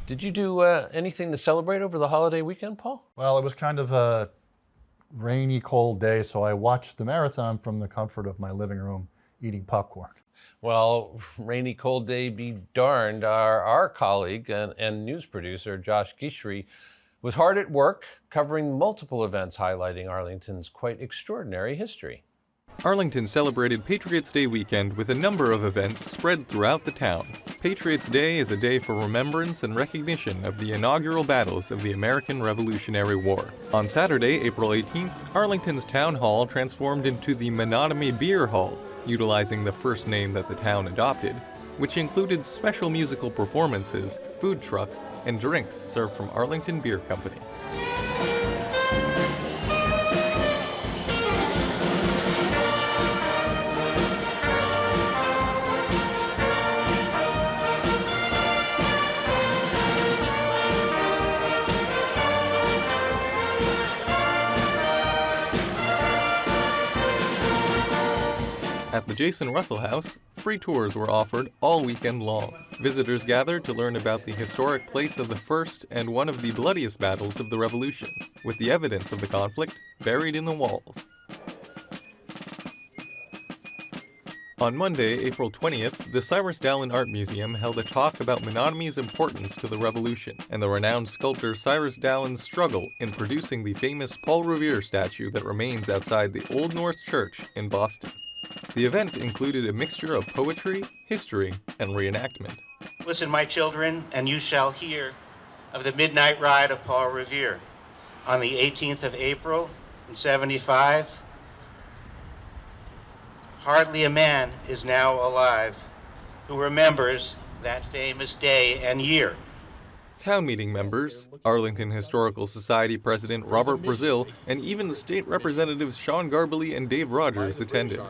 Did you do anything to celebrate over the holiday weekend, Paul? Well, it was kind of a rainy, cold day, so I watched the marathon from the comfort of my living room eating popcorn. Well, rainy, cold day be darned. Our colleague and news producer, Josh Guicherit, was hard at work covering multiple events highlighting Arlington's quite extraordinary history. Arlington celebrated Patriots Day Weekend with a number of events spread throughout the town. Patriots Day is a day for remembrance and recognition of the inaugural battles of the American Revolutionary War. On Saturday, April 18th, Arlington's town hall transformed into the Monotony Beer Hall, utilizing the first name that the town adopted, which included special musical performances, food trucks, and drinks served from Arlington Beer Company. At the Jason Russell House, free tours were offered all weekend long. Visitors gathered to learn about the historic place of the first and one of the bloodiest battles of the Revolution, with the evidence of the conflict buried in the walls. On Monday, April 20th, the Cyrus Dallin Art Museum held a talk about Monotomy's importance to the Revolution and the renowned sculptor Cyrus Dallin's struggle in producing the famous Paul Revere statue that remains outside the Old North Church in Boston. The event included a mixture of poetry, history, and reenactment. Listen, my children, and you shall hear of the midnight ride of Paul Revere. On the 18th of April in 75, hardly a man is now alive who remembers that famous day and year. Town meeting members, Arlington Historical Society President Robert Brazil, and even the state representatives Sean Garbely and Dave Rogers attended.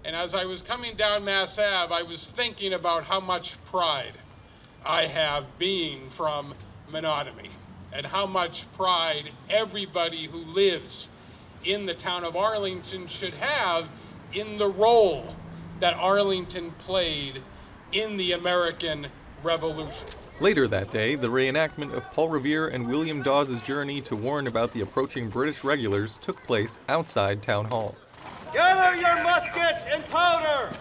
And as I was coming down Mass Ave, I was thinking about how much pride I have being from Monotony, and how much pride everybody who lives in the town of Arlington should have in the role that Arlington played in the American Revolution. Later that day, the reenactment of Paul Revere and William Dawes' journey to warn about the approaching British regulars took place outside Town Hall. Gather your muskets and powder!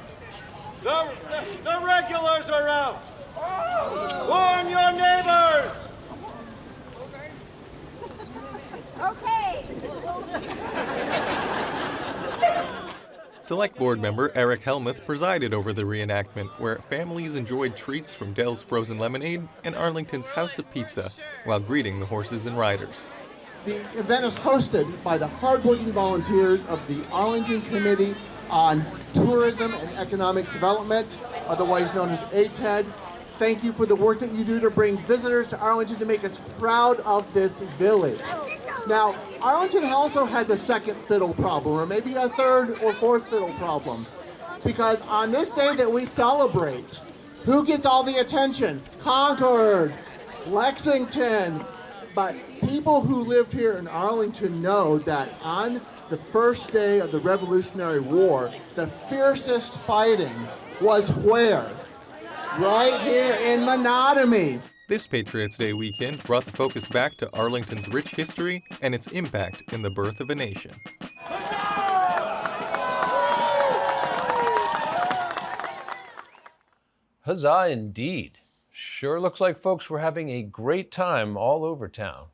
The regulars are out! Warn your neighbors! Okay. Select Board member Eric Helmuth presided over the reenactment, where families enjoyed treats from Dell's Frozen Lemonade and Arlington's House of Pizza, while greeting the horses and riders. The event is hosted by the hardworking volunteers of the Arlington Committee on Tourism and Economic Development, otherwise known as ATED. Thank you for the work that you do to bring visitors to Arlington to make us proud of this village. Now, Arlington also has a second fiddle problem, or maybe a third or fourth fiddle problem, because on this day that we celebrate, who gets all the attention? Concord, Lexington. But people who lived here in Arlington know that on the first day of the Revolutionary War, the fiercest fighting was where? Right here in Monotony. This Patriots Day weekend brought the focus back to Arlington's rich history and its impact in the birth of a nation. Huzzah indeed. Sure looks like folks were having a great time all over town.